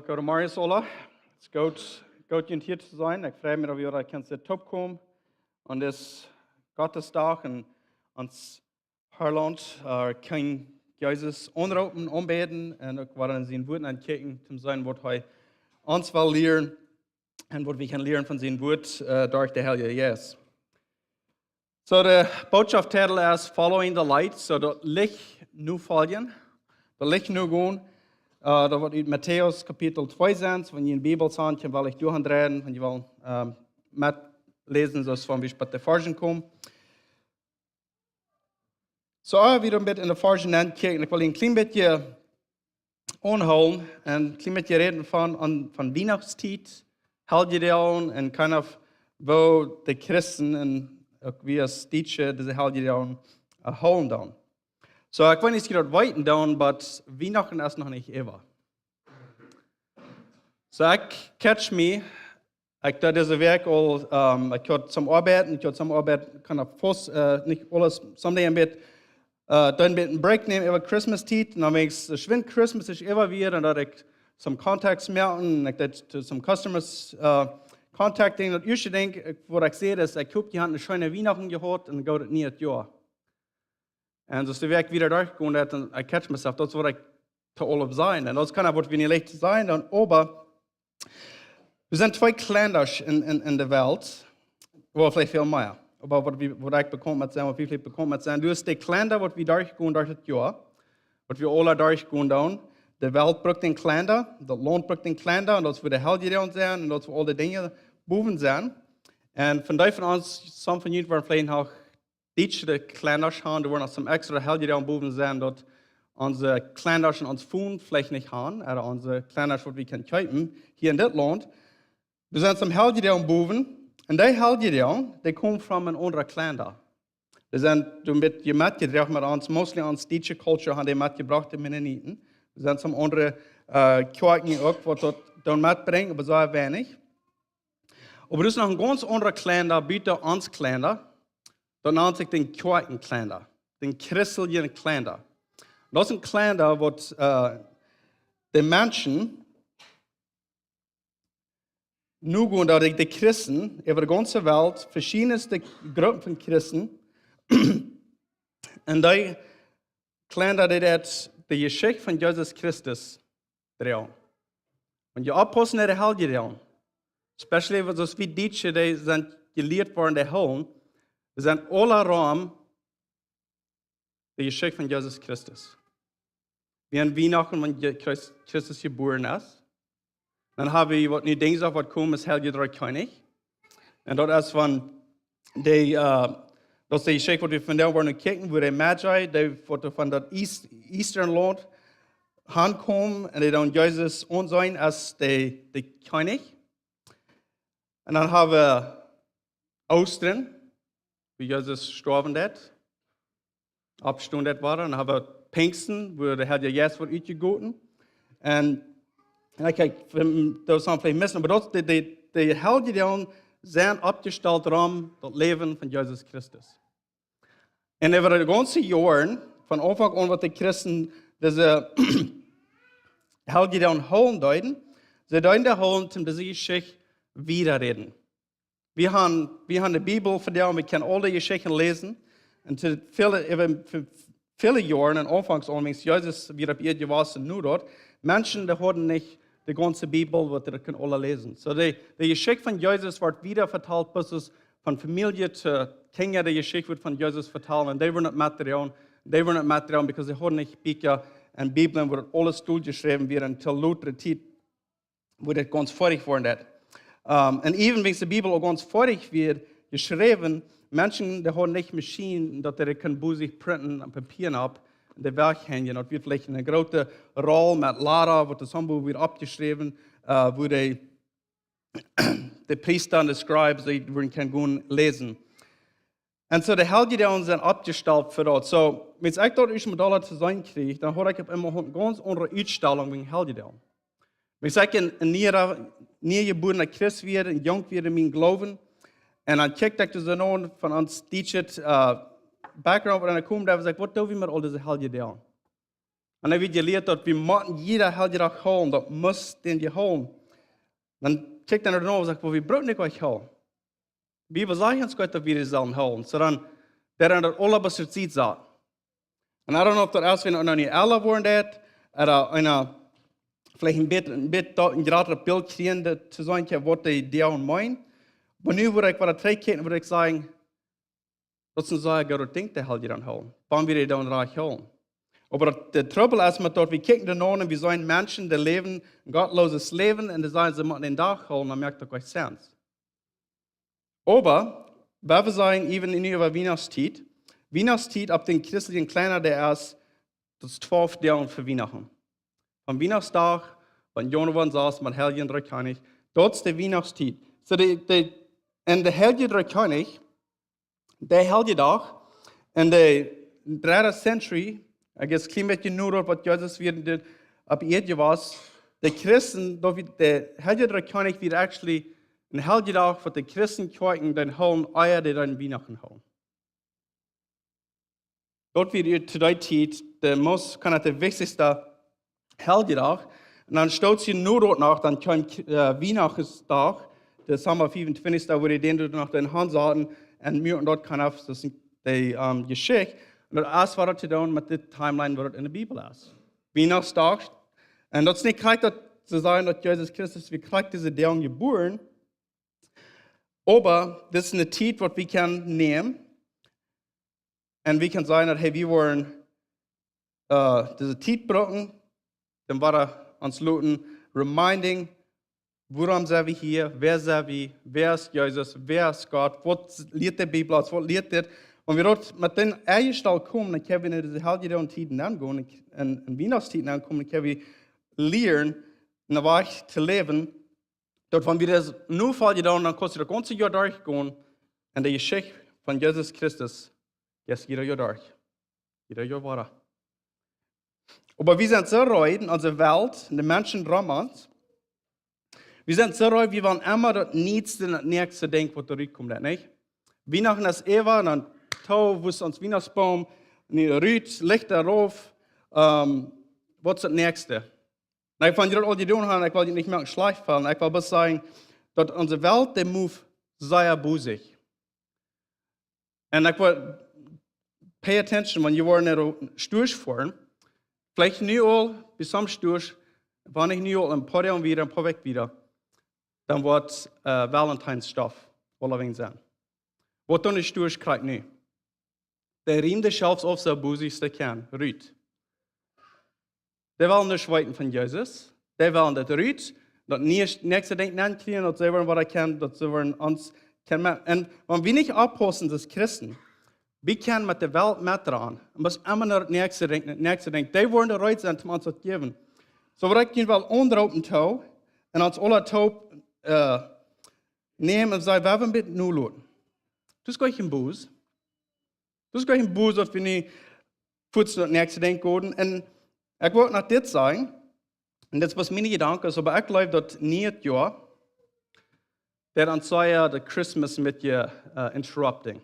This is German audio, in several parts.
Gute Morgen, alle. Es ist gut, hier zu sein. Ich freue mich, dass wir heute top kommen. Und es Gottesdag und uns Herland kann Jesus anrufen, anbeten und auch werden seinen Wort anklicken, zum sein, was er uns will lernen und was wir können lernen von seinem Wort durch den Heiligen Geist. So, der Botschaftstitel ist Following the Light, so das Licht nu folgen, das Licht nu gehen. Da wird in Matthäus Kapitel 2 sein, wenn ihr in der Bibel seid, dann will ich durchdrehen, wenn ihr wollt mitlesen, so von wie später Forschen kommen. So, wieder ein bisschen in der Forschen anklicken. Ich will ein klein bisschen anholen und ein klein bisschen reden von Weihnachtszeit, Helligdagen und kind of, wo die Christen und wie es Deutsche diese Helligdagen holen dann. So, ich will nicht gerade weiter down, aber Weihnachten ist noch nicht über. So, ich catch me. Ich da diese Werk all, ich hatte zum Arbeiten, kann ich fast nicht alles, someday ein bisschen, dann ein bisschen Break nehmen über Christmas-Zeit, und dann wenn ich schwind Christmas ist immer wieder, und dann ich zum Contacts melden, ich da zum Customers contacting, und ich denke, wo ich sehe, dass ich habe die Hand eine schöne Weihnachten gehabt, und geht nie ein Jahr. Und so ist der Weg wieder durchgegangen, und ich catch myself, das wird ich zu allem sein. Und das kann aber nicht leicht sein, aber wir sind zwei Länder in der Welt, oder vielleicht viel mehr. Aber was ich bekommen mit sein, was wir vielleicht bekommen mit sein, du hast die Länder, was wir durchgehen durch das Jahr, was wir alle durchgehen dann. Die Welt braucht den Länder, das Land braucht den Länder, und das wird der Helligdagen sein, und das wird alle Dinge boven sein. Und von daher von uns, some von Ihnen werden vielleicht auch deutsche Länder schauen, da werden noch some extra Helligdagen boven sein, dort unsere Länder schon uns Fund vielleicht nicht haben, oder unsere Länder, was wir können kaufen, hier in das Land. Wir sind zum Helligdagen boven, und die Helligdagen, die kommen von einem anderen Länder. Wir sind mit mitgebracht mit uns, mostly uns deutsche Culture, haben die mitgebracht, die Mennoniten. Wir sind zum anderen Kirchen auch, was dort dann mitbringen, aber so wenig. Aber das ist noch ein ganz anderer Länder, bitte uns Länder. Das nennt sich den Kirchenländer, den christlichen Länder. Das sind Länder, wo die Menschen, nur gehen, oder die Christen, über die ganze Welt, verschiedenste Gruppen von Christen, und die Länder, die Geschichte von Jesus Christus drehen. Und die Apostel der Helligdagen, especially was wie Deutsche, die sind gelehrt worden, die Hohen, wir sind alle Raum die Geschichte von Jesus Christus. Wir haben Weihnachten, wenn Christus geboren ist. Dann haben wir, was nicht denkt, was kommt, ist Heilige Drei König. Und dort ist von das ist die Geschichte, die wir von der wollen kicken, wo die Magi, die von der Eastern Land ankommen, und die dann Jesus ansehen als der König. Und dann haben wir Ostern, wie Jesus gestorben ist, abgestundet war. Und dann haben wir Pfingsten, wo der Heilige Geist wird ausgegossen. Und okay, das haben wir vielleicht missen, aber das, die Helligdagen sind abgestellt um das Leben von Jesus Christus. Und über die ganzen Jahre, von Anfang an, was die Christen diese Helligdagen holen deuten, sie deuten die holen, um diese Geschichte wiederreden. Wir haben die Bibel von der, und wir können alle Geschichten lesen. Und für viele Jahre, und anfangs an, wenn Jesus wieder auf ihr gewesen nur dort, Menschen, die hatten nicht die ganze Bibel, was die können alle lesen. So die Geschichte von Jesus wird wieder verteilt, bis es von Familie zu Kinder die Geschichte wird von Jesus verteilt. Und die waren nicht Material, because sie hatten nicht Bücher und Bibeln, wo das alles durchgeschrieben wird, until Luther Zeit, wo das ganz fertig wurde. Und even wenn die Bibel auch ganz fertig wird, geschrieben, Menschen, die haben nicht Maschinen, dass die können Busig printen und Papier ab, und die weghängen. Das wird vielleicht eine große Rolle mit Lara, wo das Buch wird abgeschrieben, wo die Priester und die Scribes, die können gut lesen. Und so die Helligdagen sind abgestellt für das. So, wenn ich dort nicht mehr da zu sein kriege, dann habe ich immer eine ganz andere Einstellung wegen Helligdagen. Wenn ich ein neugeborener Christ werde, ein jung werde, mein Glauben, und dann kijkt ik dus aan van ons teacher background, en dan komt hij en zegt, wat doen we met al deze Helligdagen? En dan wird geleerd dat we moeten jeder hele dag holen, dat muss den je holen. Dan kijkt hij naar de ogen en zegt, we brauchen nicht euch holen. Die Bibel sagt uns Gott, dass wir das sollen holen. So dann, der an der alle bis zur Zeit sagt. Und ich weiß nicht, ob das erst, wenn er noch nicht alle worden ist, oder einer, vielleicht ein bisschen gerade ein Bild kriegen, zu sagen, was die Idee und meinen. Aber nu würde ich, was er trägt, würde ich sagen, dat ze zeggen, Gott denkt, der halt je dan holen. Wann wir die dann reich holen. Aber der Trouble ist, dass wir kicken dann an und wir sehen Menschen, die leben ein gottloses Leben und die sagen, sie müssen den Tag holen, dann merkt ihr euch Sens. Aber, wenn wir sagen, even in über Weihnachtszeit ab den christlichen Kleiner, der ist das 12 Tage für Weihnachten. Am Weihnachtstag, wenn Jonathan saß, mit Helgen drei König, dort ist die Weihnachtszeit. So, und der Helgen drei König, der Helgetag, in der 3. Century, ich guess, klein bisschen nur dort, was Jesus wird, ab Erde war, die Christen, der Helgen drei König wird actually ein Helgetag, für die Christen kaufen, den holen Eier, die dann Weihnachten holen. Dort wird zu der Zeit der wichtigste Helgetag. Und dann steht sie nur dort nach, dann kommt Weihnachtstag, der Sommer 25. wo die den nach den Hand hatten, und wir dort kann auf das die Geschichte. Und das war zu tun mit der Timeline, wo das in der Bibel ist. Weihnachtstag. Und das ist nicht korrekt zu sagen, dass Jesus Christus, wie korrekt diese Ding geboren. Aber das ist eine Zeit, die wir können nehmen. Und wir können sagen, dass hey, wir wollen diese Zeit brauchen. Dann war er uns Leuten reminding, warum sind wir hier, wer sind wir, wer ist Jesus, wer ist Gott, was lehrt die Bibel aus, was lehrt das. Und wir dort mit den Eierstall kommen, dann können wir in diese Halbjahr und Tiden angehen, in Weihnachtstiden ankommen, dann können wir lernen, eine Weise zu leben. Dort, wenn wir das nur fallen, dann kostet das ganze Jahr durchgehen, und die Geschichte von Jesus Christus, jetzt jeder Jahr durch. Jeder Jahr weiter. Aber wir sind so reut in unserer Welt, in den Menschen drum uns. Wir sind so reut, wir wollen immer das Nächste denken, was zurückkommt, nicht? Weihnachten ist Eva, dann Tau, wo ist uns Weihnachtsbaum, Rüt, Lichter rauf, was ist das Nächste? Und ich will dir all die tun haben, ich will dir nicht mehr schlecht fallen, ich will bloß sagen, dass unsere Welt, der Move, sehr busig. Und ich will, pay attention, wenn ihr nicht durchfahren, vielleicht nicht all, bis zum Sturz, wenn ich nicht all ein paar Jahre wieder, ein paar Weg wieder, dann wird Valentine's-Stoff alle sein. Was dann ist Sturz kriegt nicht. Der Riem des Schaufs auf der busigste Kern, Rüt. Der will nicht weiten von Jesus. Der will das Rüt, das nächste Denken ankriegen, dass sie wollen, was er kann, dass sie wollen uns kennen. Und wenn wir nicht abpassen, das Christen, wir können mit der Welt mitdrehen. Und was immer nach nächste denken. Die wollen der Reut sein, um uns zu geben. So, wir können wel onderopen touw. En als alle touw nemen en zeggen, we hebben een beetje nu laten. Dus ga ik een boos. Dus ga ik een boos dat we niet voedsel naar nächste denken worden. En ik wil nog dit zeggen. En dat was mijn gedanken. Maar ik geloof dat niet het jaar, dat dan zei de Christmas met je interrupting.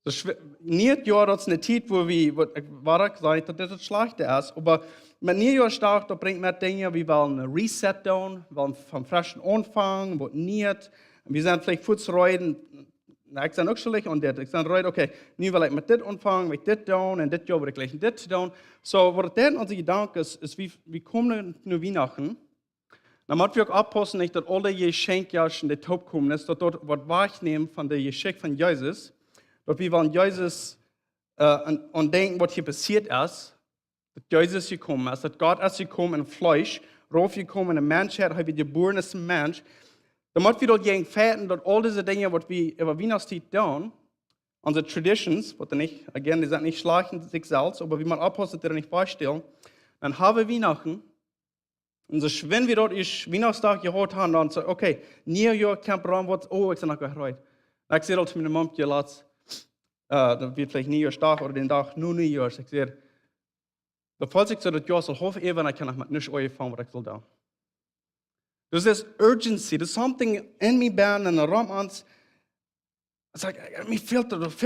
Dus niet het jaar dat is een tijd waar we, waar ik zei dat dit het slechte is. Maar met nieuwjaar start, dat brengt met dingen, we willen een reset doen, we willen van frischen Anfang, wat niet. We zijn vielleicht voetsrijden, ik ben ook schlecht aan dit. Ik ben rijden, oké, nu wil ik met dit aanvangen, met dit doen, en dit jaar wil ik gleich dit doen. Zo, wat dan onze gedanke is we komen nu Weihnachten. Dan moeten we ook oppassen, niet dat alle geschenkjes in de top komen, is dat dort wat waarnemen van de geschenk van Jezus. Dat we van Jezus aan denken wat hier passiert is. Dat Jezus gekommen ist, dat Gott ist gekommen in Fleisch, rauf gekommen in een Menschheit, hij wird geboren als een Mensch. Dan moeten we dat gegen feiten, dat al diese Dinge, wat we über Weihnachtszeit doen, unsere Traditions, wat nicht, again, die sind nicht schlecht in sich selbst, aber wie man abpasst, die nicht vorstellen, dann haben wir Weihnachten, und so, wenn wir dort ist Weihnachtstag gehört haben, dann sagen, okay, Neujahr kommt ran, was, oh, ich bin noch gefreut. Und ich sehe halt zu meinem Mund, ja, dann wird vielleicht Neujahrstag oder den Tag nur Neujahr. Ich sehe, bevor ich so das Jahr soll hoffen, eben, ich kann auch nicht anfangen, was ich soll da. There's this urgency, there's something in me band and around uns. It's like, I feel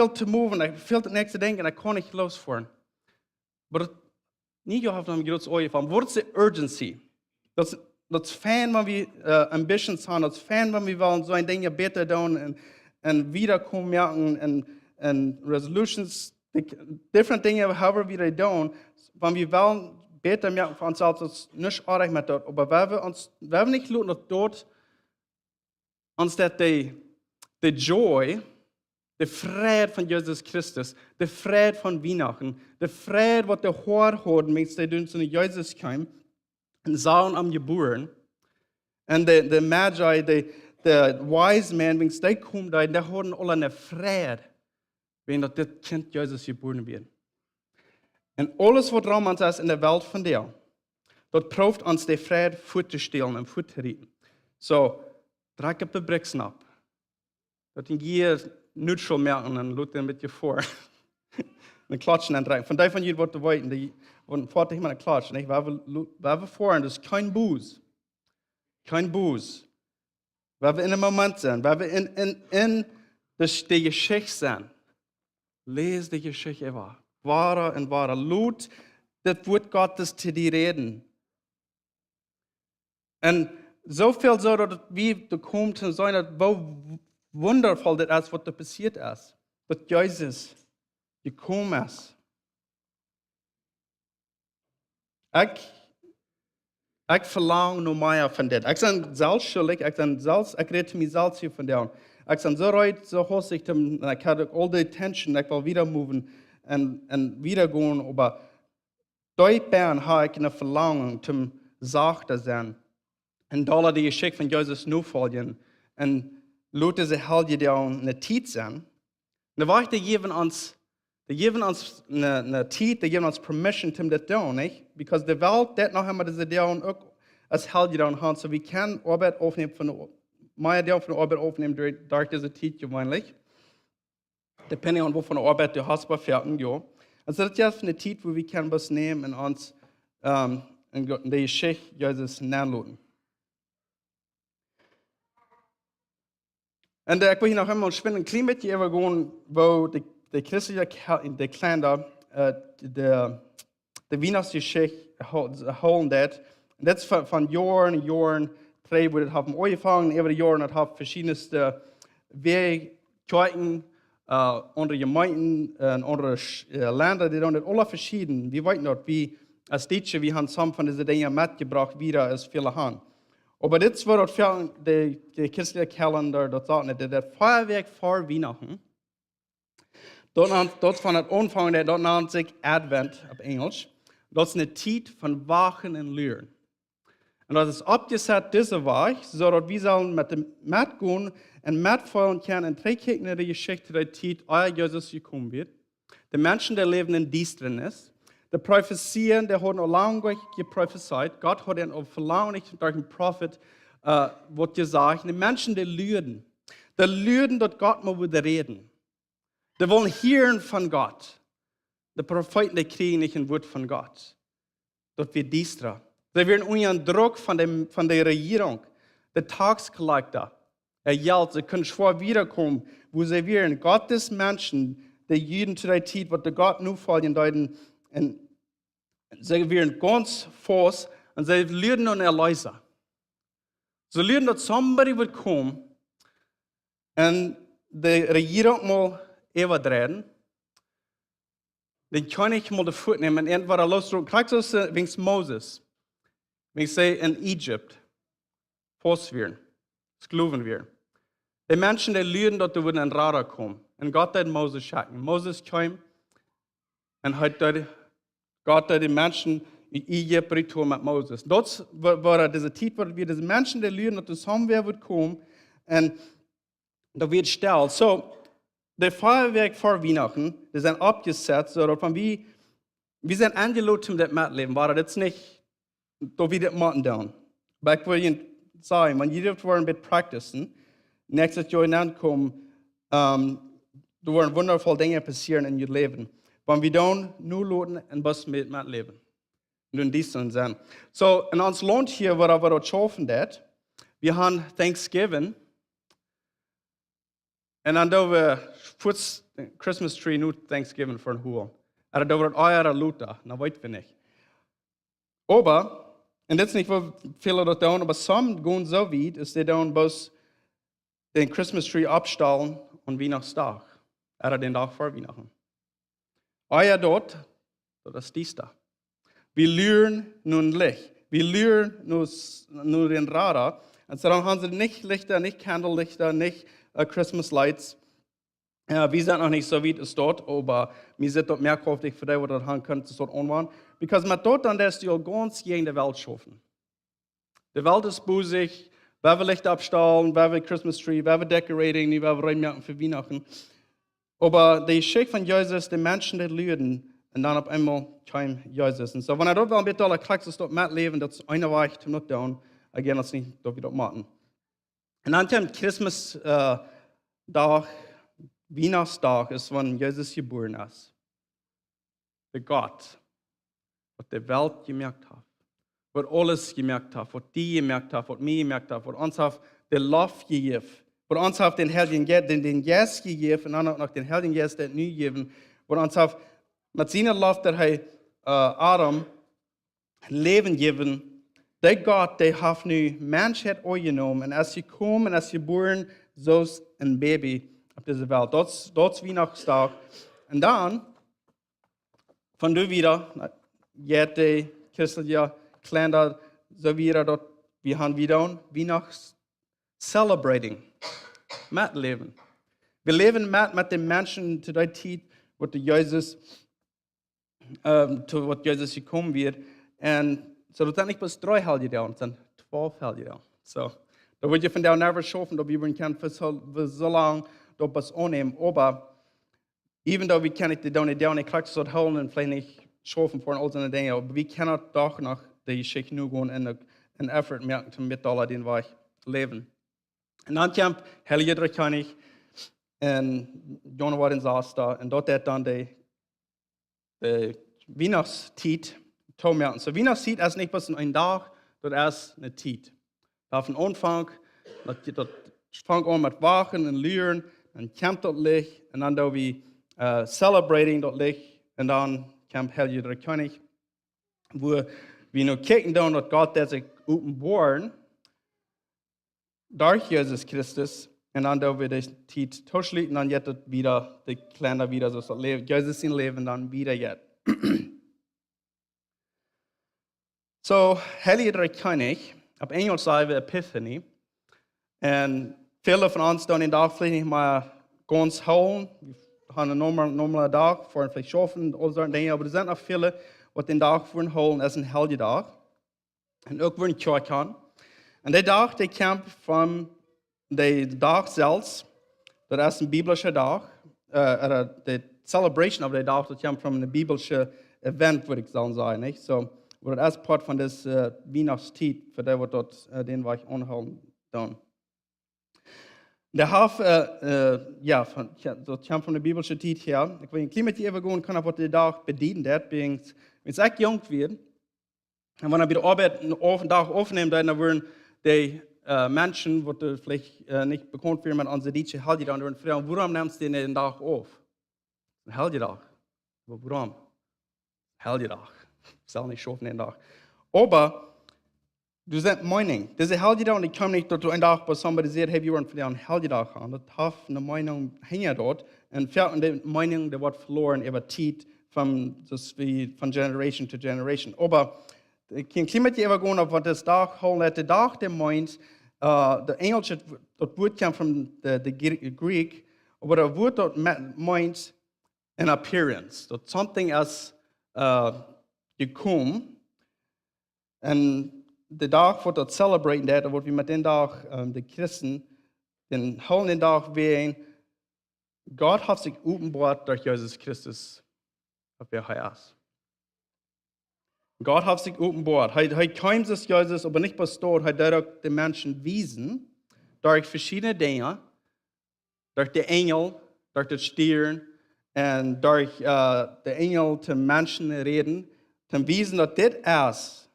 to move and I feel the next thing and I kann nicht losfahren. Maar niet je hebt een groot oog van. Wat is de urgency? Dat is fijn, wanneer we ambitions hebben. Dat is fijn, wanneer we willen zo'n dingen beter doen en wiederkomen maken en resolutions, different dingen, however we dat doen. Wanneer we willen beter maken voor onszelf, dat is niet aardig met dat. Maar we hebben niet geloofd dat dort ons dat de joy, de vrijheid van Jezus Christus, de vrijheid van Weihnachten, de vrijheid wat de hoorhoorden mensen doen toen Jezus kwam en zagen am geboren. En de magi, de wise men, wenn die komen, die hadden alle een vrijheid, wenn dat dit kind Jezus geboren werd. En alles wat Romans is in de wereld van deel, dat proeft ons de vrijheid voet te stelen en voet te rieten. So, druk op de briksnap. Dat een keer neutral merken en laat een beetje voor. Een klatschen en drinken. Van die van jullie wordt te weten, die worden voort met een klatschen. We hebben voor en dus geen boos. Geen boos. We hebben in een moment zijn. We hebben in de geschichte zijn. Lees de geschichte even. Ware en ware. Laat het woord Gottes te die reden. En zoveel zo dat we er komen te zijn, dat hoe wondervol dit is wat er passiert is. Dat Jezus gekomen is. Ik verlang nog meer van dit. Ik ben zelf schuldig, ik red mezelf hier van daar. Ik ben zo ruid, zo hostig, ik had ook al die tension, ik wil wieder moven en wieder gaan, maar diepbaan heb ik een verlangen om zacht te zijn. En dat die geschikt van Jezus nu volgen. En laten ze helden daar een tijd zijn. Dan wacht die geven ons een tijd, die geven ons permission om dat te doen, niet? Because de wereld, dat nog helemaal ze doen ook als helden daar gaan. So we kunnen arbeid opnemen van de, meer deel van de arbeid opnemen door deze tijd gewoonlijk. Depending on wat van de arbeid je hast bij 14 jaar. En so dat is juist een tijd waar we kunnen best nemen en ons in de geschichte Jezus nalaten. En ik wil hier nog helemaal een klein beetje even gaan, waar de christelijke, de kleine, de Weihnachtsgeschichte holen dat. Dat is van jaren en jaren, twee, waar het hebben aangevangen, over de jaren, dat hebben verschillende wegen, onder gemeenten en onder landen, die doen het alle verschieden. We weten dat, wie als Deutsche, we hebben sommige van deze dingen metgebracht, wieder als viele gaan. Aber dit wordt de christelijke kalender, dat sagt dat Feuerwerk voor Weihnachten. Dat van het aanvang, dat nennt zich Advent op Engels. Dat is een tijd van wachen en leren. En dat is opgezet deze week, zodat we zullen met de mat gaan en metvallen kunnen en terugkijken naar de geschichte der tijd, als Jezus gekomen wird. De mensen die leven in duisternis. De profetieën, die hadden al lang geprophezeit. God had hen al verlangen door een profet wat gezegd. De mensen die luiden. Die luiden dat God moet wieder reden. Die willen horen van God. De profeten die krijgen niet een woord van God. Dat wird duister. Ze werden onder druk van de regering. De taxcollector. Geld, ze kunnen schwer wiederkomen. Wo ze weer Gottes mensen, die Juden zu der tijd, wat de God nu volgen deuten. En ze werden ganz vast en ze leerden een Elisa. Ze leerden dat somebody would come en de regering moet even draaien. Dan kan ik maar de voet nemen en wat er losdroog. Kijk zoals wings Moses. Wings zij in Egypte. Vast weer. Skloven weer. De mensen die leerden dat er would een radar komen. En God had Moses schaken. Moses kwam en had God had die mensen in Egypte retour met Moses. Dat was deze tijd waar we deze mensen die leren dat er somewhere wordt komen en dat wordt stel. So, de Feuerwerk voor Weihnachten, die zijn opgezet, zodat van we zijn aangeloot om dat met leven. Maar dat is niet, dat we dat moeten doen. Maar ik wil je zeggen, wanneer je dat een beetje practicen, nächstes jaar aankomen, er worden wondervolle dingen passeren in je leven. Want we doen nu loten en best met leven. Doen die zijn. So, in ons land hier, waar we dat schaffen dat, we hebben Thanksgiving. En dan doen we voor Christmas tree nu Thanksgiving voor een hoel. Oder da wird euer Luther, na weit wir nicht. Aber, und das ist nicht, wo viele das tun, aber some gehen so weit, dass sie dann bloß den Christmas Tree abstellen und Weihnachtstag. Oder den Tag vor Weihnachten. Euer dort, das ist dies da. Wir lernen nun Licht. Wir lernen nur den Radar. Und so dann haben sie nicht Lichter, nicht Candlelichter, nicht Christmas Lights. Wir sind noch nicht so weit als dort, aber wir sind dort mehr kräftig für die, die das haben können, das dort anwenden. Because mit dort dann das die ganz gegen die Welt schaffen. Die Welt ist busig, wer will Licht abstellen, wer will Christmas Tree, wer will Decorating, wer will reinmerken für Weihnachten. Aber die Schick von Jesus, die Menschen, die leiden, und dann auf einmal kein Jesus. Und so, wenn dort will, mit aller Kraxis dort mitleben, das ist eine Weich zum nicht tun, again, das nicht dort wieder machen. Und dann kommt Christmas Tag, Weihnachtstag ist, wenn Jesus geboren ist. Der Gott, was die Welt gemerkt hat, was alles gemerkt hat, was die gemerkt hat, was mir gemerkt hat, was uns auf den Lauf gegeben, was uns auf den Heiligen Geist, den Geist gegeben und dann auch noch den Heiligen Geist, den nie gegeben, was uns auf mit seiner Lauf, der Adam Leben gegeben, der Gott, der hat nu Menschheit angenommen und als sie kommen, als sie geboren, so ist ein Baby auf dieser Welt. Das ist Weihnachtstag. Und dann, von du wieder, jede christliche Kalender, so wieder dort, wir haben wieder Weihnachts celebrating, mit Leben. Wir leben mit den Menschen zu der Zeit, wo Jesus, zu was Jesus gekommen wird. Und so, das sind nicht bloß 3 Helden, das sind 12 Helden. So, da wird je von der never schaffen, da wir können für so lange dort was annehmen. Aber, even though wir können nicht die Kraft so holen und vielleicht nicht schaffen für all seine Dinge, aber wir können doch noch die Geschichte nur gehen und einen Effort merken, mit all den Weg leben. Und dann kommt Heilige Drei König und Januar in Saasta und dort hat dann die Weihnachtszeit merken. So Weihnachtszeit ist nicht bloß ein Tag, das ist eine Zeit. Da von Anfang, das fängt an mit Wachen und Lernen, dann kommt das Licht und dann da wir celebrating das Licht und dann kommt Heilige Drei König, wo wir nur kicken dann, dass Gott der sich offenbaren durch Jesus Christus und dann da wir die Zeit durchschließen, dann jetzt wieder die Kalender wieder so lebt. Jesus sein Leben dann wieder jetzt. So, Heilige Drei König, auf Englisch sagen wir Epiphany. Und viele von uns dann den Tag vielleicht nicht mal ganz holen. Wir haben einen normalen Tag, vor vielleicht schaffen, all solche Dinge, aber es sind auch viele, die den Tag für holen, ist ein heiliger Tag. Und auch wenn Kirche kann. Und der Tag, der kommt von dem Tag selbst, das ist ein biblischer Tag, oder die Celebration of der Tag, das kommt von einem biblischen Event, würde ich sagen. Nicht? So, wo das ist Part von des Weihnachtszeit, für die wir dort den Weg anhalten. Der Haf, das kommt von der biblischen Zeit her. Ich will ein Klima übergehen, kann auf den Tag bedienen, wenn es echt jung wird, und wenn er wieder Arbeit auf den Tag aufnimmt, dann würden die Menschen, die vielleicht nicht bekannt werden mit unseren deutschen Helden, dann würden fragen, warum nimmst du den Tag auf? Ein Heldendag. Warum? Heldendag. Ich soll nicht schaffen den Tag. Aber du sagst Meinung. Diese Heldendag, und ich komme nicht, dass du einen Tag, wo jemand sagt, hey, wir wollen für einen Heldendag haben. Das hat eine Meinung hängen dort. Und die Meinung, die wird verloren über Zeit von Generation to Generation. Aber ich kann nicht mehr gehen, auf was das Tag holen. Der Tag, der meint, der Englische, das Wort kommt von der Greek, aber das Wort dort meint an appearance. That something is gekommen. Und der Tag, wo wir celebraten, da wird wir mit dem Tag, die Christen, den heiligen Tag wählen. Gott hat sich offenbart durch Jesus Christus, auf der er ist. Gott hat sich offenbart. Er kam es Jesus, aber nicht bloß dort, er hat den Menschen wiesen, durch verschiedene Dinge, durch die Engel, durch die Stieren, und durch die Engel zu Menschen reden, zu wiesen, dass das ist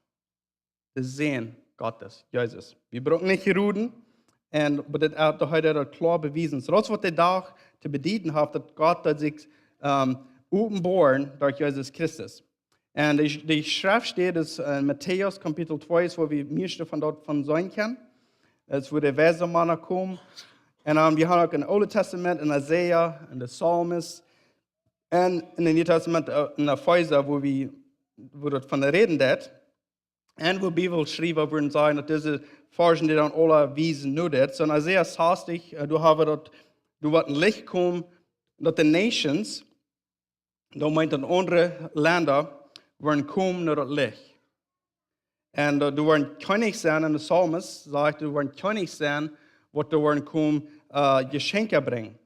das Sehen Gottes, Jesus. Wir brauchen nicht reden, aber das hat er klar bewiesen. So das, was der Tag zu bedienen hat, dass Gott sich openbaar durch Jesus Christus. Und die Schrift steht in Matthäus Kapitel 2, wo wir meiste von dort von sein können. Das wo der Wesenmann kommt. Und wir haben auch im Alten Testament, in Isaiah, in der Psalmist, und in dem Neuen Testament in der Epheser, wo dort von der Reden wird. Und wo die Bibel schrieb, würden sagen, dass diese Forschen, die dann alle Wiesen nur das. So in Isaiah sagst du wird ein Licht kommen, dass die Nations, da meint dann andere Länder, werden kommen nach das Licht. Und du werden König sein, und der Psalmist sagt, du werden König sein, was du werden kommen, Geschenke bringen.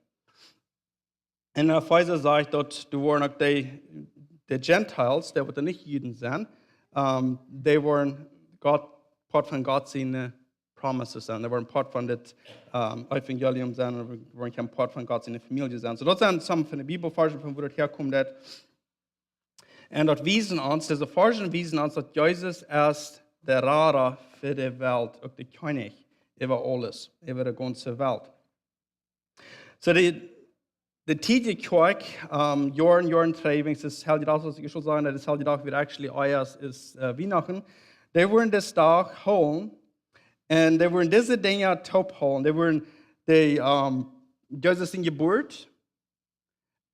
Und der Epheser sagt, dass du werden auch die Gentiles, die werden nicht Juden sein, die werden Part von Gott seine Promises sein. Die werden Part von dem Evangelium sein, und werden kein Part von Gott seine Familie sein. So das sind some von der Bibelforschung, von wo das herkommt. Und das wiesen uns, diese Forschung wiesen uns, dass Jesus ist der Rara für die Welt, auch der König über alles, über die ganze Welt. So die tidige Kirche, Jahren Treibings, das hält die Tag, was ich schon sagen, das hält die Tag, wie actually euers ist Weihnachten. Die wollen das Tag holen, und die wollen diese Dinge top holen. Die wollen Jesus in Geburt,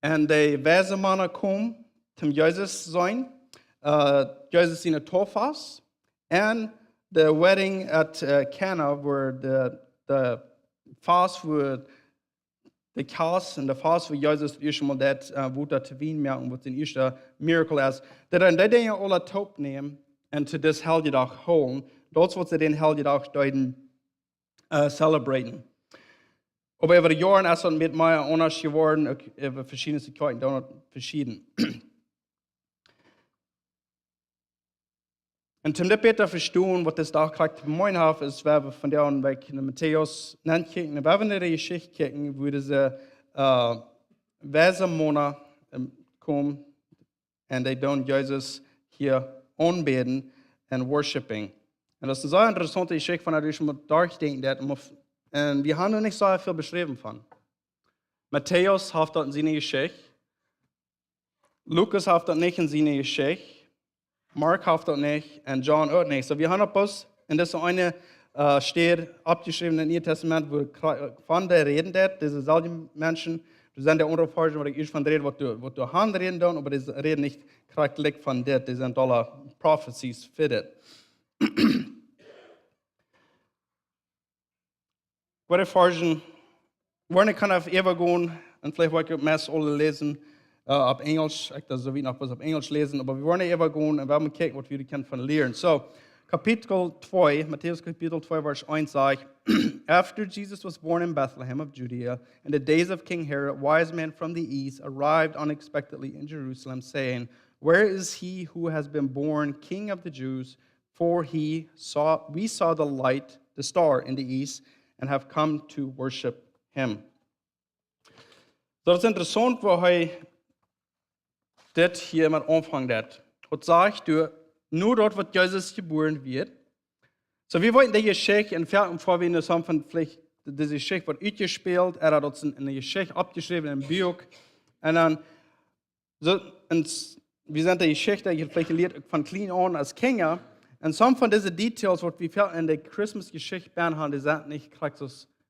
und die Wesenmänner kommen, zum Jesus sein, Jesus in der Tofas, und the wedding at Cana, wo der Fast, wo der Chaos und der Fast, wo Jesus das erste Mal das, wo der Wien merken, wo den ersten Miracle ist, dass dann die Dinge alle top nehmen und zu das Helgetag holen, das wird sie den Helgetag deuten, celebraten. Aber über die Jahre ist es mit mir anders geworden, über verschiedene Kirchen, da verschieden. Und zum besser verstehen, was das da gerade gemeint hat, ist, wenn wir von der an weg in Matthäus kicken, wenn wir in die Geschichte kicken, wo diese Wesenmänner kommen und die dann Jesus hier anbeten und worshiping. Und das ist eine sehr interessante Geschichte, von der ich mal durchdenken. Und wir haben noch nicht so viel beschrieben von. Matthäus hat das in seiner Geschichte. Lukas hat das nicht in seiner Geschichte. Mark hat das nicht und John auch nicht. So wir haben etwas, und das eine steht abgeschrieben im Neuen Testament, wo von der reden wird, diese selben Menschen, das sind die andere Forscher, wo ich von rede, was du Hand reden dann, aber die reden nicht korrekt von das, die sind alle Prophecies für das. Gute Forschen, wir können auf Eva gehen, und vielleicht wollte ich meist alle lesen, auf Englisch, ich das so wie noch was auf Englisch lesen, aber wir wollen immer gehen und wir werden gucken, was wir können von lernen. So, Kapitel 2, Matthäus Kapitel 2, Vers 1 sagt, After Jesus was born in Bethlehem of Judea, in the days of King Herod, wise men from the east arrived unexpectedly in Jerusalem, saying, Where is he who has been born King of the Jews? For we saw the light, the star in the east, and have come to worship him. So, das ist interessant, wo das hier mit Anfang hat. Und sagt du, nur dort, wo Jesus geboren wird. So, wir wollten die Geschichte entfernen, bevor wir das haben, von vielleicht diese Geschichte wird ausgespielt, hat in der Geschichte abgeschrieben, im Buch. Und dann, so, und wir sind die Geschichte vielleicht gelehrt von klein an als Kinder. Und some von diesen Details, was wir in der Christmas-Geschichte haben, die sind nicht korrekt,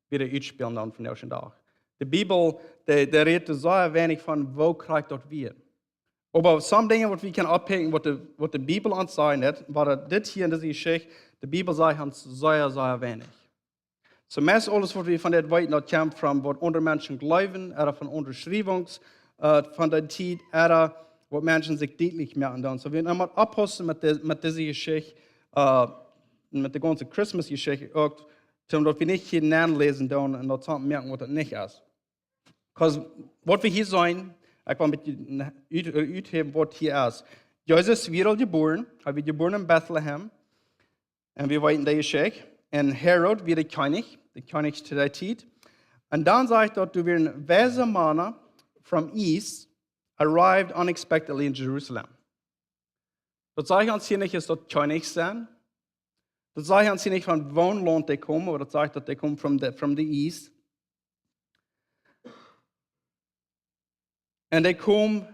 wieder ausspielen dann von der ersten Tag. Die Bibel, der redet sehr wenig von, wo korrekt dort wird. Aber some Dinge, was wir können abhängen, was die Bibel uns sagt, war das hier in dieser Geschichte, die Bibel sagt uns sehr, sehr wenig. So meist alles, was wir von der Welt noch kommt, von was andere Menschen glauben, oder von Unterschreibungs, von der Zeit, oder was Menschen sich deutlich merken dann. So wir einmal abpassen mit dieser Geschichte, mit der ganzen Christmas-Geschichte, auch, damit wir nicht hier nachlesen dann und dann merken, was das nicht ist. Because was wir hier sein, ich will mit uitheben, was hier ist. Jesus wird geboren, er wird geboren in Bethlehem, und wir weiten die Geschichte. Und Herod wird der König zu der Zeit. Und dann sagt er, du wirst Wesenmänner from east arrived unexpectedly in Jerusalem. Das sagt uns hier nicht, dass dort König sein. Das sagt uns hier nicht, von Wohnland die kommen, aber das sagt, dass die kommen from the east. Und die kommen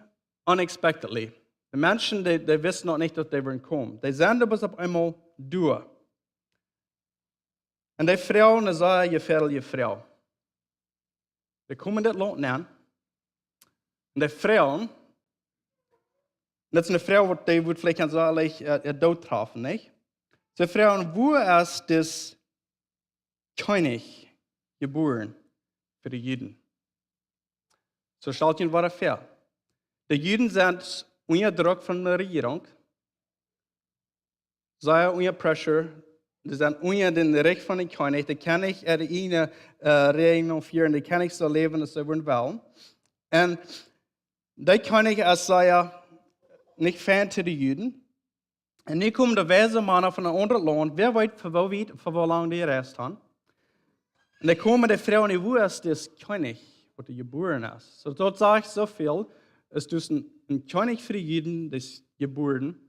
unexpectedly. Die Menschen, die wissen noch nicht, dass die werden kommen. Die sehen das auf einmal durch. Und die Frau, die sagt, je Frau. Die kommen das Land an. Und die Frauen, das ist eine Frau, die wird vielleicht ganz ehrlich dort treffen, nicht? Die Frauen, wo ist das König geboren für die Juden? So stellt ihnen was vor. Die Juden sind unter Druck von der Regierung, sehr unter Pressure, die sind unter dem Recht von dem König, die kann nicht ihre eigene Regierung führen, die kann nicht so leben, als sie wollen. Und der König ist sehr nicht Fan zu den Juden. Und nu kommen die weise Männer von einem anderen Land, wer weiß, für wie lange die reist haben. Und dann kommen die Frauen, wo ist das König, wo der geboren ist. So dort sage ich so viel, es ist ein König für die Juden, das geboren,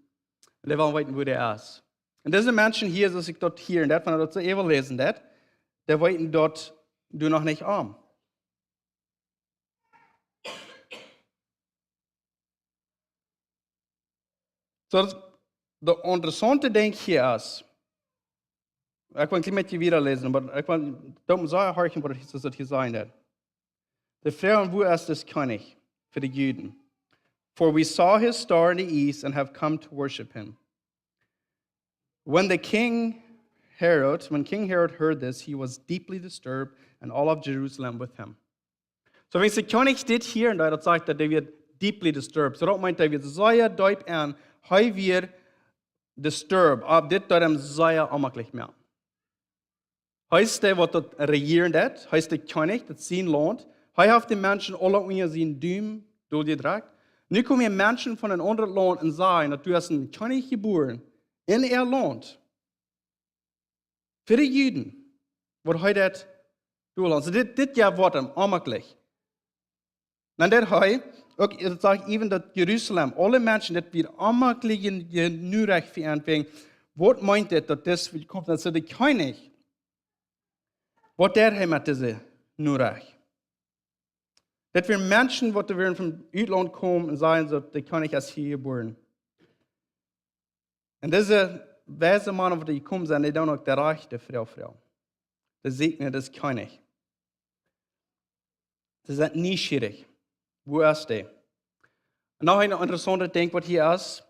und die wollen wissen, wo der ist. Und diese Menschen hier, die sich dort hier, und das, wenn dort so eben lesen, die wissen dort, du noch nicht arm. So, der interessante Ding hier ist, ich will ein bisschen mit dir wieder lesen, aber ich will da sagen, was das hier sein wird. Die Frauen, wo ist das König für die Juden? For we saw his star in the east and have come to worship him. When King Herod heard this, he was deeply disturbed, and all of Jerusalem with him. So wenn der König steht hier und da sagt, dass der wird deeply disturbed. So das meint, der wird sehr deep an, er wird disturbed, aber das tut ihm sehr unmöglich mehr. Heißt der, was dort regieren hat, heißt der König, das sein Land, er hat die Menschen alle unter seinen Daumen durchgedrückt. Nu kommen hier Menschen von einem anderen Land und sagen, dass du hast einen König geboren in ihr Land. Für die Juden, wo heute das durchlässt. So das ja wird ihm unmöglich. Dann das heute, ich sage eben, dass Jerusalem, alle Menschen, das wird unmöglich in Nürech verantworten. Was meint das, dass das kommt? Also der König, was der hat mit diesem Nürech? Das wir Menschen, die wir vom Ausland kommen und sagen, so, der König ist hier geboren. Und diese weise Männer, die kommen, sind die dann auch der reiche Frau. Der segnet des König. Sie sind neugierig. Wo ist der? Und noch ein interessanter Ding, was hier ist.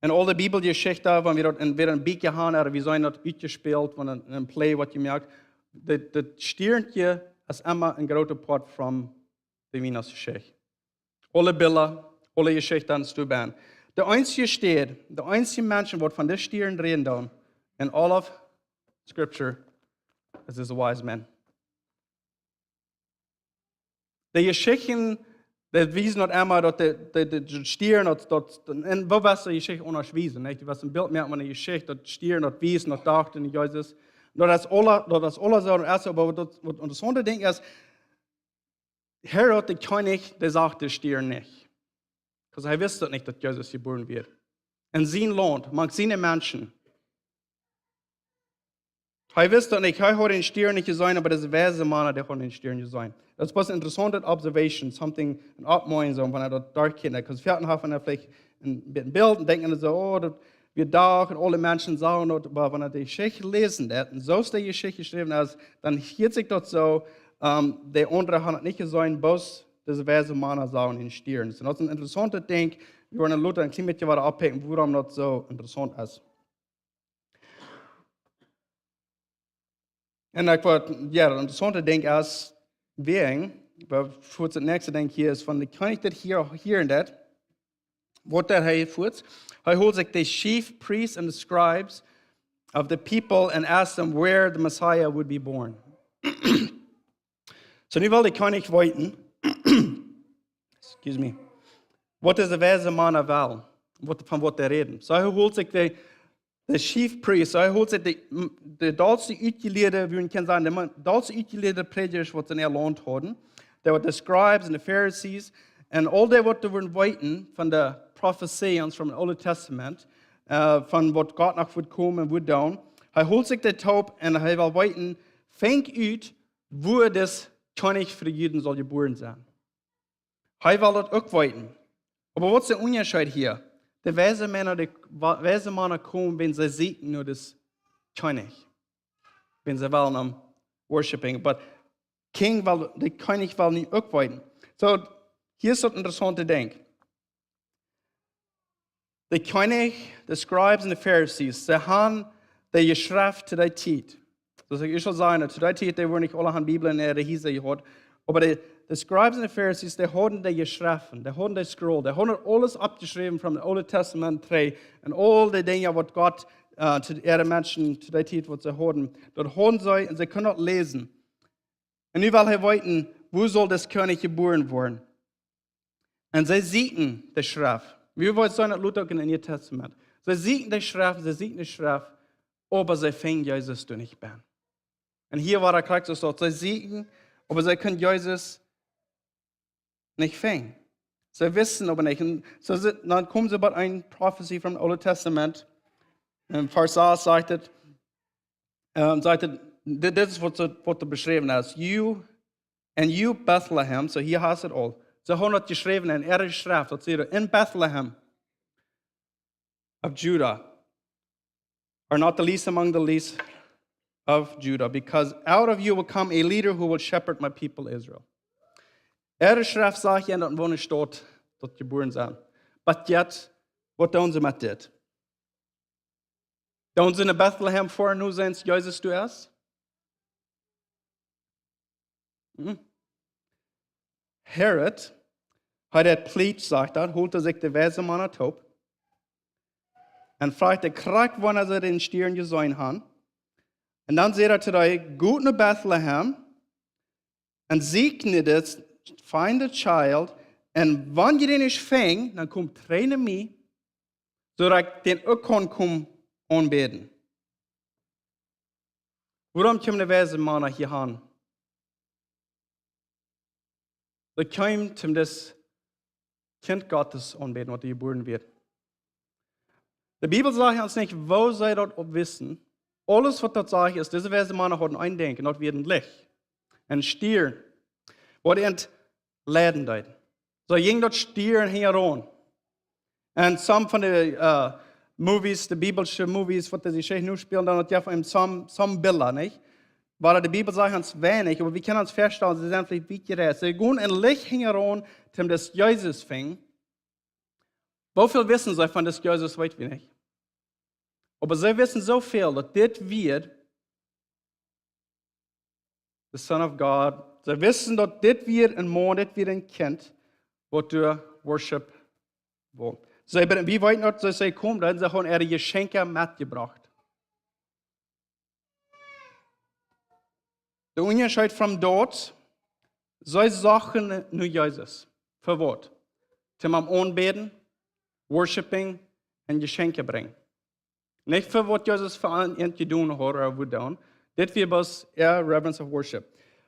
In alle Bibelgeschichten, wenn wir dort ein Bieke haben, oder wir sind dort ausgespielt, von einem Play, was ihr merkt, das Stierchen ist immer ein großer Part von der Weihnachtsgeschichte. Alle Bilder, alle Geschichten stehen. Der einzige Mensch, der von der Stieren reden darf, in all of Scripture, ist a wise man. Die Geschichten, die wiesen nicht einmal, dass die Stieren, und wo was die Geschichte unterwiesen, nicht? Was ein Bild merkt man in der Geschichte, dass Stieren, das wiesen, das dachten, und Jesus. Nur das alle so, aber das interessante Ding ist, Herod, der König, der sagt der Stier nicht. Weil er wusste nicht, dass Jesus geboren wird. In sein Land, mag seine Menschen. Er wusste nicht, er hat den Stier nicht gesehen, aber das weise Mann, der hat den Stier nicht gesehen. Das war eine interessante Observation, something, ein Abmeuen, so, wenn er dort da kennt. Weil wir haben vielleicht ein Bild und denken so, oh, das wird da, und alle Menschen sagen, aber wenn er die Geschichte lesen, und so ist die Geschichte geschrieben, dann hielt sich dort so, der andere hat nicht gesehen, bloß diese weise Männer sagen in Stieren. Das ist ein interessantes Ding. Wir wollen Luther ein bisschen weiter abhängen, warum das so interessant ist. Und ich wollte, ja, das interessante Ding ist, für das nächste Ding hier ist, von der König, das hier und das, was der führt, holt sich die chief priests and the scribes of the people and asks them where the Messiah would be born. So, nu will der König weiten, excuse me, was ist der weise Mann will, von was der reden. So, holt sich der chief priest, so holt sich die dalste uitgeleerde, wie man kann sagen, der dalste uitgeleerde Prediger, was in ihr Land hatten, der war die Scribes und die Pharisees, und all die, was da weiten von der Prophezie und vom Alten Testament, von was Gott noch wird kommen und wird tun, holt sich der Taub und will weiten, fängt ut, wo das König für die Juden soll geboren sein. Er will das auch weiten. Aber was ist der Unterschied hier? Die weise Männer kommen, wenn sie siegen, nur das König. Wenn sie wollen am Worshipping. Aber King will, der König will nicht aufweiten. So, hier ist das interessante Ding. Der König, die Scribes und die Pharisees, sie haben die Geschrift zu der Zeit. Das ich schon sagen, zu der Zeit, die wurden nicht alle an Bibel in der Hise gehört. Aber die Scribes und die Pharisees, die haben die Geschriften, die haben die Scroll, die haben alles abgeschrieben vom Alten Testament 3 und all die Dinge, was Gott zu ihren Menschen zu der Zeit, was sie haben. Dort haben sie und sie können das lesen. Und nu will er wissen, wo soll das König geboren werden? Und sie sehen die Schrift. Wir wollen sagen, das Luther in dem Neuen Testament. Sie sehen die Schrift, aber sie finden Jesus nicht mehr. Und hier war der Charakter so, sie sehen, aber sie können Jesus nicht finden. Sie wissen aber nicht. Und so, dann kommen sie bei einer Prophecy vom Alten Testament. Vers 8 sagt es, das ist, was beschrieben ist. You Bethlehem, so hier heißt es all. Sie haben das geschrieben in ihrer Schrift, das steht in Bethlehem of Judah, are not the least among the least of Judah, because out of you will come a leader who will shepherd my people Israel. Ihre Schrift sagt ja, dass wo nicht steht, dort geboren sind. Aber jetzt, was tun sie mit das? Tun sie in Bethlehem vor, nur sehen Jesus du erst? Herod hat er Plicht, sagt er, holt er sich die weise Mann an Taub und fragt er, kriegt, wann er den Stieren gesehen hat. Und dann sagt er zu dir, gut nach Bethlehem und segne das feine Child und wenn ihr den nicht fängt, dann kommt Tränen mir, so dass ich den auch kommen anbeten. Warum kommen die weise Männer hier an? Sie kommen, um das Kind Gottes anbeten, was geboren wird. Die Bibel sagt uns nicht, wo sie dort wissen. Alles, was dort sagt, ist, diese weise Männer haben ein Denken, dort wird ein Licht, ein Stier, wo die entladen dort. So ging dort Stieren heran. Und some von den Movies, die biblische Movies, was sie nur spielen, dann hat ja von some Bilder, nicht? Weil die Bibel sagt uns wenig, aber wir können uns feststellen, sie sind vielleicht wie gerecht. Sie gehen ein Licht heran, um das Jesus fing. Wie viel wissen sie von das Jesus, weiß wir nicht. Aber sie wissen so viel, dass das wird the Son of God. Sie wissen, dass das wird ein Mann, das wird ein Kind, was du worship wollen. Wie weit noch sie kommen, dann haben sie ihre Geschenke mitgebracht. Der Unterschied von dort, sie Sachen nur Jesus. Für was? Zum Anbeten, Worshipping und Geschenke bringen. Nicht für was Jesus für einen getan hat oder wo dann. Das wird was Reverence of Worship.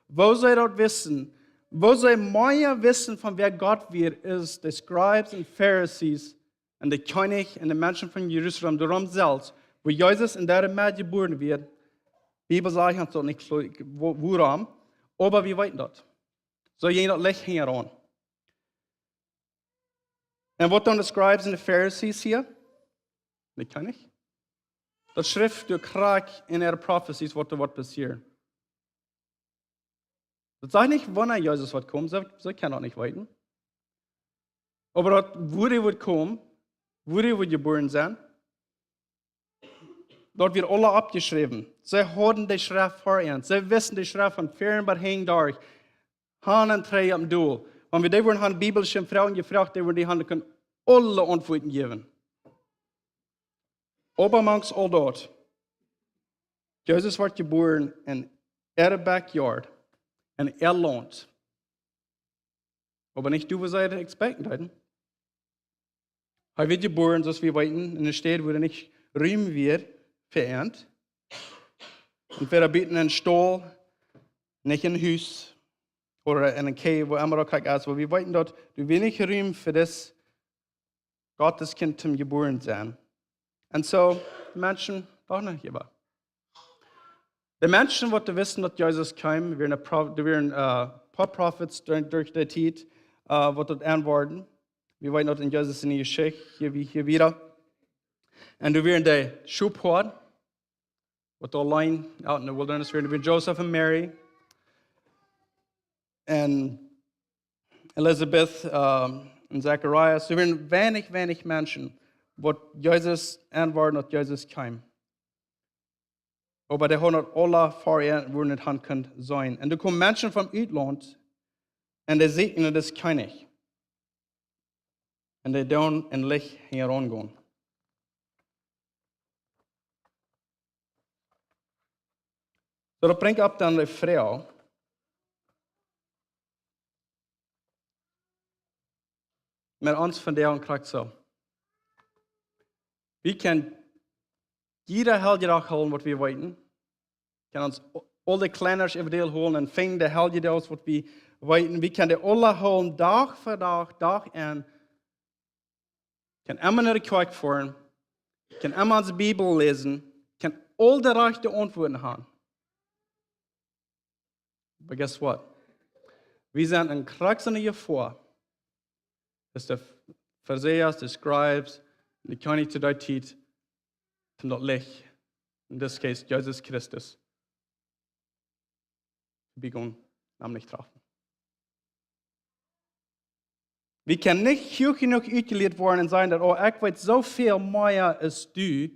Wo sie dort wissen, wo sie mehr wissen von wer Gott wird, ist die Scribes und Pharisees und der König und die Menschen von Jerusalem, darum selbst, wo Jesus in der Mitte geboren wird. Die Bibel sagt uns doch nicht, woran, aber wir wissen das. So jeder Licht hängt an. Und was dann die Scribes und die Pharisees hier? Nicht kann ich. Das Schrift durch Krieg in ihrer Prophecies, was passiert. Das sagt nicht, wann Jesus wird kommen, sie können auch nicht warten. Aber dort, wo er wird kommen, wo er wird geboren sein, dort wird alle abgeschrieben. Sie haben die Schrift vor ihnen. Sie wissen die Schrift von fern bis hängen durch. Han und drei am Duel. Wenn wir die wurden biblische Frauen gefragt, die wurden können alle Antworten geben. Obermangs all dort. Jesus wird geboren in ihrer Backyard. In ihr Land. Aber nicht du, was sie expecten hatten. Er wird geboren, dass wir weiten in der Stadt, wo er nicht rühmen wird, verehrt. Und wir beten in einen Stall, nicht in ein Haus oder in einem Cave, wo immer auch ist, wo wir weiten dort, du wirst nicht rühmen für das Gotteskind zum geboren sein. Und so, die Menschen auch nicht hierbei. Die Menschen, die wissen, dass Jesus kam, wir ein paar Prophets durch die Zeit, die dort antworten. Wir wollen in Jesus in die Geschichte, hier wieder. Und du wirst der Schubhort, wat allein out in the wilderness werden, with Joseph and Mary and Elizabeth und Zacharias. Er werden wenig Menschen, wo Jesus antworten und Jesus kam. Aber der hat alle vorher würden nicht haben können sein. Und da kommen Menschen vom Utland und die segnen das König. Und die dann in Licht herangehen. So, dat brengt op dan de Frau. Met ons van der krijgt zo. We kan jeder hele dag holen wat we weten. Kan ons al de kleiners eventueel holen en ving de hele dag wat we weten. We kan de alle holen dag voor dag en kan immer naar de kerk voeren. Kan immer onze Bibel lezen. Kan al de rechte antwoorden hebben. But guess what? Wir sind in Kraxen hier vor, dass der Pharisäer, die Scribes, die König zu der Zeit, von dort Licht, in this case Jesus Christus, begonnen, nämlich treffen. Wir können nicht hoch genug ausgelehrt worden und sagen, dass, oh, ich weiß so viel mehr als du,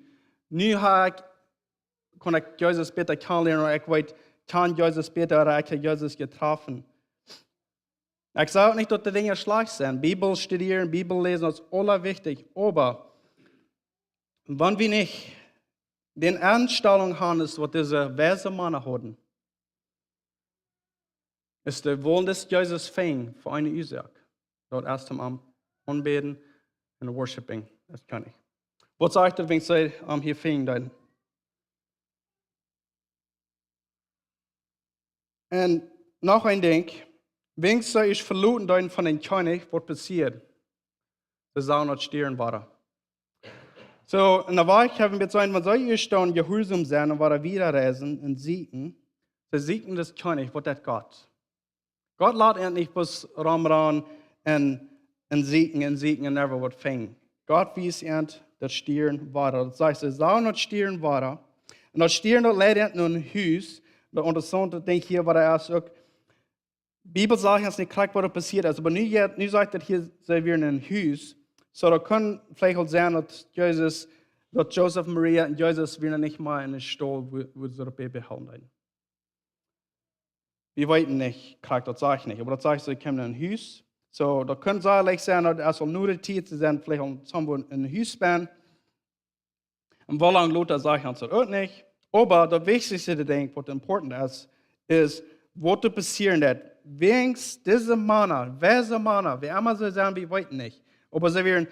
nu kann ich Jesus besser kennenlernen, oder ich weiß, kann Jesus besser oder ich habe Jesus getroffen. Ich sage auch nicht, dass die Dinge schlecht sind. Bibel studieren, Bibel lesen ist allerwichtig. Aber wenn wir nicht den Einstellung haben, was diese weise Männer hatten, ist der Wollen, dass Jesus fing für eine Ursache. Dort erst am Anbeten und Worshipping. Das kann ich. Was sagt er, wenn ich hier fing? Dann? Und noch ein Ding, wenn ich verloren von den König, was passiert? Sie sollen nicht stieren waren. So, in der Woche haben wir gesagt, man soll ich dann gehorsam sein und wieder reisen und siegen. Sie siegen das König, was das Gott. Gott lässt endlich bis ran und siegen und never was fängt. Gott wies end das Stieren war. Das heißt, sie sollen nicht stieren waren. Und das Stieren dort leidet nur ein Haus. De interessante ding hier war erst ook. Bibel sagt jetzt nicht klar, was passiert ist, aber nu sagt er hier, sie wir in ein Haus. So, da kann vielleicht auch sein, dass Joseph, Maria und Jesus wieder nicht mal in den Stall, wo sie das Baby behalten. Wir wissen nicht, klar, das sage ich nicht, aber das sagt, sie kommen in ein Haus. So, da kann es sein, dass es nur die Zeit sind, vielleicht auch irgendwo in ein Haus sein. Und wie lange Luther sagt, das auch nicht. Aber das wichtigste Ding, was important ist, was passieren wird. Wenigstens diese Männer, wie immer sie sagen, wir wissen nicht. Aber sie werden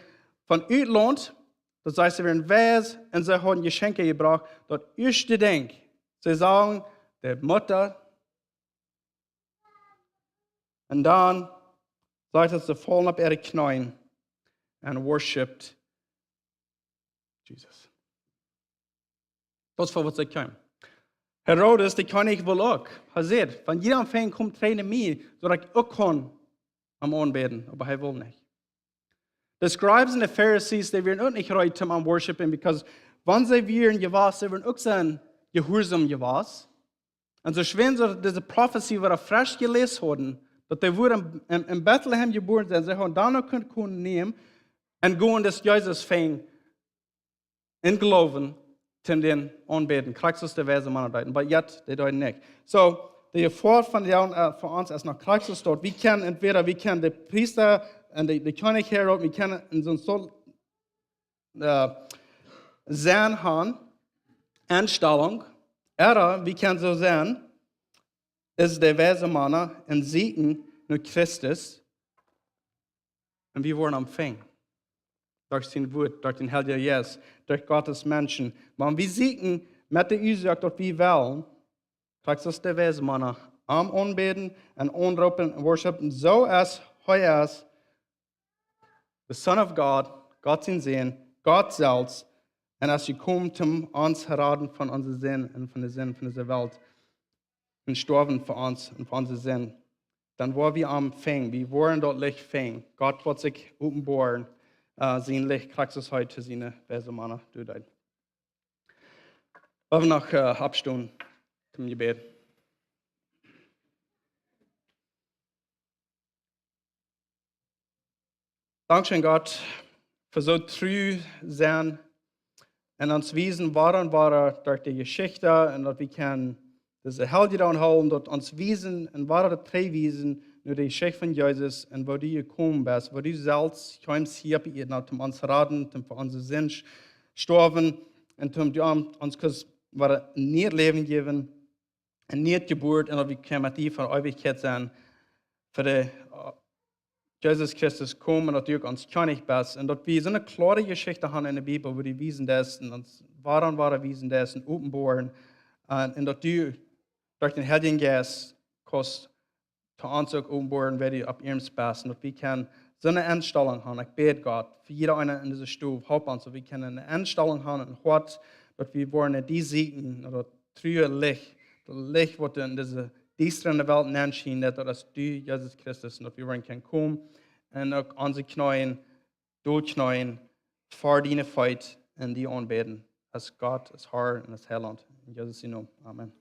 von Utland, das heißt, sie werden weise und sie haben Geschenke gebracht. Das erste Ding, sie sagen, der Mutter, und dann sagt es, sie fallen auf ihre Knie und worshipped Jesus. Das war, was sie kamen. Herodes, der König, will auch. Er sagt, wenn jeder anfängt, kommt Tränen mir, so dass ich auch kann am Anbeten, aber er will nicht. Die Scribes und die Pharisees, die werden auch nicht reut am Worshipen, because wenn sie wären gewas, sie werden auch sein gehorsam gewas. Und so schön, so diese Prophecy, die wir frisch gelesen haben, dass die wurden in Bethlehem geboren sind, sie haben dann noch können nehmen und gehen, dass Jesus fängt in Glauben, in den Anbeten. Christus der Weise Mann deuten, aber jetzt, die deuten nicht. So, der Fort von uns ist nach Christus dort. Wir können die Priester und die König Herod, wir können in so sein haben, Einstellung, oder wir können so sein, ist der Weise Mann und siegen nur Christus und wir wurden empfangen. Durch sein Wort, durch den Heiligen Geist, durch Gottes Menschen. Wenn wir siegen mit der Ursache, dass wir wollen, Christus der Weise Mann am Anbeten und anrufen und worshipen, so als heuer ist, the Son of God, Gott sein Sehen, Gott selbst, und als sie kommt, um uns heraten von unseren Sinn und von der Sinn von dieser Welt und sterben für uns und für unsere Sinn. dann war wir am Fang, wir waren dort Licht Fang. Gott wird sich offenbaren, sein Licht kriegst es heute seine Wesenmann durch. Wir noch abstunden zum Gebet. Dankeschön Gott für so treu sein und uns wiesen, waren durch die Geschichte und dass wir können diese Helden anholen, dort uns wiesen und waren drei wiesen, nur die Geschichte von Jesus und wo du gekommen bist, wo du selbst kommst hier bei ihr, um uns raten, um für unsere Sinn gestorben und um uns nicht Leben geben und nicht Geburt und wir können mit dir von Ewigkeit sein, für die Jesus Christus kommen und natürlich uns König bist. Und dort wir so eine klare Geschichte haben in der Bibel, wo die wiesen das und uns wahre wiesen das und offenbaren. Und dort du durch den Heiligen Geist kannst zu uns auch offenbaren, wer du ab ihrem bist. Und dort wir können so eine Einstellung haben. Ich bete Gott, für jeder eine in dieser Stube, help uns, so wir können eine Einstellung haben und Gott, dort wir wollen die siegen, oder trühe Licht, das Licht, was in diese düsteren Welt nennt, dass du, Jesus Christus, und wir können kommen und auch unsere Knien durchknien, vor deine Feit und die anbeten, als Gott, als Herr und als Heiland. In Jesus' Namen. Amen.